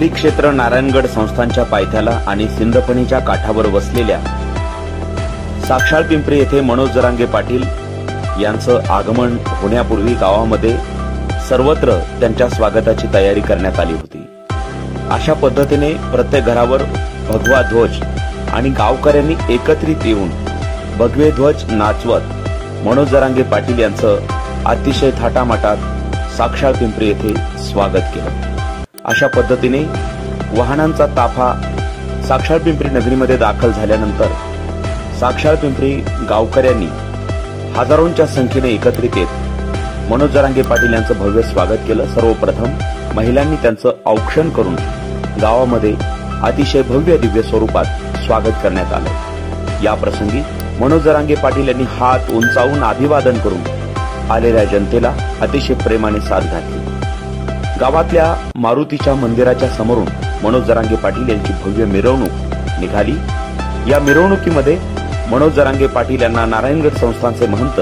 श्री क्षेत्र नारायणगड संस्थानच्या पायथ्याला आणि सिंदफणीच्या काठावर वसलेल्या साक्षाळ पिंपरी येथे मनोज जरांगे पाटील यांचं आगमन होण्यापूर्वी गावामध्ये सर्वत्र त्यांच्या स्वागताची तयारी करण्यात आली होती। अशा पद्धतीने प्रत्येक घरावर भगवा ध्वज आणि गावकऱ्यांनी एकत्रित येऊन भगवे ध्वज नाचवत मनोज जरांगे पाटील यांचं अतिशय थाटामाटात साक्षाळ पिंपरी येथे स्वागत केलं। अशा पद्धतीने वाहनांचा ताफा साक्षाळ पिंपरी नगरीमध्ये दाखल झाल्यानंतर साक्षाळ पिंपरी गावकऱ्यांनी हजारोंच्या संख्येने एकत्रित येत मनोज जरांगे पाटील यांचं भव्य स्वागत केलं। सर्वप्रथम महिलांनी त्यांचं औक्षण करून गावामध्ये अतिशय भव्य दिव्य स्वरूपात स्वागत करण्यात आलं। या प्रसंगी मनोज जरांगे पाटील यांनी हात उंचावून अभिवादन करून आलेल्या जनतेला अतिशय प्रेमाने साथ घातली। गावातल्या मारुतीच्या मंदिराच्या समोरून मनोज जरांगे पाटील यांची भव्य मिरवणूक निघाली। या मिरवणुकीमध्ये मनोज जरांगे पाटील यांना नारायणगड संस्थानचे महंत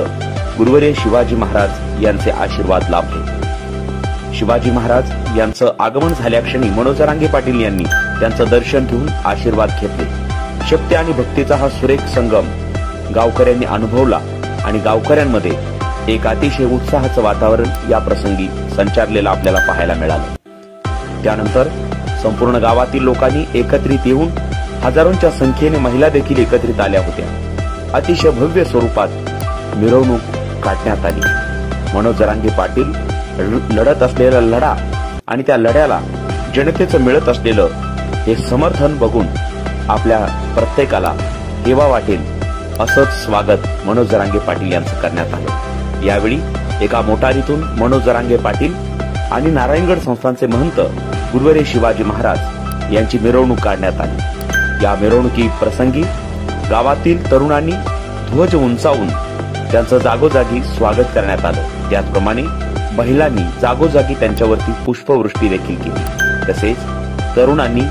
गुरुवर्य शिवाजी महाराज यांचे आशीर्वाद लाभले। शिवाजी महाराज यांचं आगमन झाल्याक्षणी मनोज जरांगे पाटील यांनी त्यांचं दर्शन घेऊन आशीर्वाद घेतले। शक्ती आणि भक्तीचा हा सुरेख संगम गावकऱ्यांनी अनुभवला आणि गावकऱ्यांमध्ये एक अतिशय उत्साहाचं वातावरण या प्रसंगी संचारलेलं आपल्याला पाहायला मिळालं। त्यानंतर संपूर्ण गावातील लोकांनी एकत्रित येऊन हजारोंच्या संख्येने महिला देखील एकत्रित आल्या होत्या। अतिशय भव्य स्वरूपात मिरवणूक काढण्यात आली। मनोज जरांगे पाटील लढत असलेला लढा आणि त्या लढ्याला जनतेचं मिळत असलेलं हे समर्थन बघून आपल्या प्रत्येकाला हेवा वाटेल असंच स्वागत मनोज जरांगे पाटील यांचं करण्यात आलं। यावेळी एका मोटारीतून मनोज जरांगे पाटील आणि नारायणगड संस्थानचे महंत गुरुवर्य शिवाजी महाराज यांची मिरवणूक काढण्यात आली। या मिरवणुकी प्रसंगी गावातील तरुणांनी ध्वज उंचावून त्यांचं जागोजागी स्वागत करण्यात आलं। त्याचप्रमाणे महिलांनी जागोजागी त्यांच्यावरती पुष्पवृष्टी देखील केली। तसेच तरुणांनी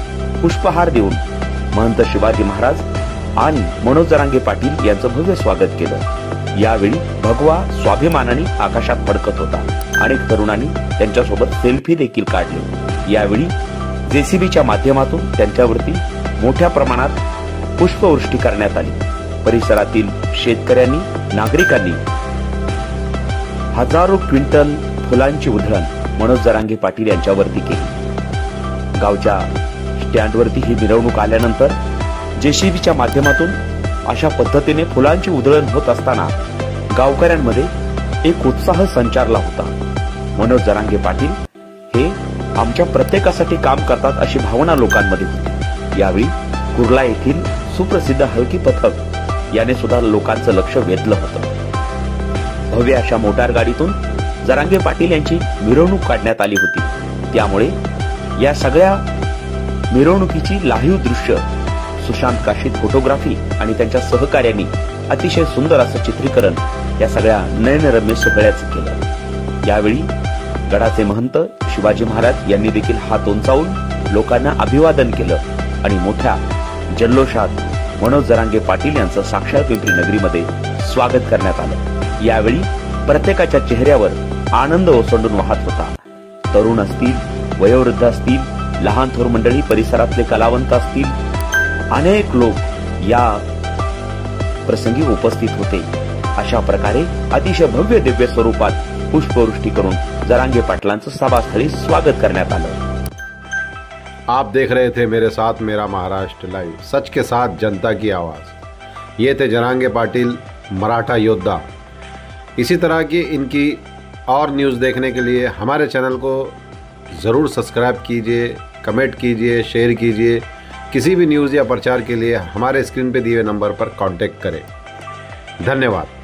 पुष्पहार देऊन महंत शिवाजी महाराज आणि मनोज जरांगे पाटील यांचं भव्य स्वागत केलं। यावेळी भगवा स्वाभिमानाने आकाशात फडकत होता। अनेक तरुणांनी त्यांच्यासोबत सेल्फी देखील काढले। यावेळी जेसीबीच्या माध्यमातून त्यांच्यावरती मोठ्या प्रमाणात पुष्पवृष्टी करण्यात आली। परिसरातील शेतकऱ्यांनी नागरिकांनी हजारो क्विंटल फुलांची उधळण मनोज जरांगे पाटील यांच्यावरती केली। गावच्या स्टँडवरती ही मिरवणूक आल्यानंतर जेसीबीच्या माध्यमातून अशा पद्धतीने फुलांची उधळण होत असताना गावकऱ्यांमध्ये एक उत्साह संचारला होता। मनोज जरांगे पाटील हे आमच्या प्रत्येकासाठी काम करतात अशी भावना लोकांमध्ये होती। यावेळी कुर्ला येथील सुप्रसिद्ध हलकी पथक याने सुद्धा लोकांचं लक्ष वेधलं होतं। भव्य अशा मोटार गाडीतून जरांगे पाटील यांची मिरवणूक काढण्यात आली होती। त्यामुळे या सगळ्या मिरवणुकीची लाईव्ह दृश्य सुशांत काशीत फोटोग्राफी आणि त्यांच्या सहकार्यांनी अतिशय सुंदर असं चित्रीकरण या सगळ्या नयनरम्य सोहळ्याचं केलं। यावेळी गडाचे महंत शिवाजी महाराज यांनी देखील हात उंचावून लोकांना अभिवादन केलं आणि मोठ्या जल्लोषात मनोज जरांगे पाटील यांचं साक्षाळ पिंपरी नगरीमध्ये स्वागत करण्यात आलं। यावेळी प्रत्येकाच्या चेहऱ्यावर आनंद ओसंडून वाहत होता। तरुण असतील, वयोवृद्ध असतील, लहान थोर मंडळी, परिसरातले कलावंत असतील, अनेक लोक या प्रसंगी उपस्थित होते। अशा प्रकारे अतिशय भव्य दिव्य स्वरूपात पुष्पवृष्टी करून जरांगे पाटलांचं सभास्थळी स्वागत करण्यात आलं। आप देख रहे थे मेरे साथ मेरा महाराष्ट्र लाइव, सच के साथ जनता की आवाज़। ये थे जरांगे पाटिल, मराठा योद्धा। इसी तरह की इनकी और न्यूज़ देखने के लिए हमारे चैनल को ज़रूर सब्सक्राइब कीजिए, कमेंट कीजिए, शेयर कीजिए। किसी भी न्यूज़ या प्रचार के लिए हमारे स्क्रीन पे दिए नंबर पर कांटेक्ट करें। धन्यवाद।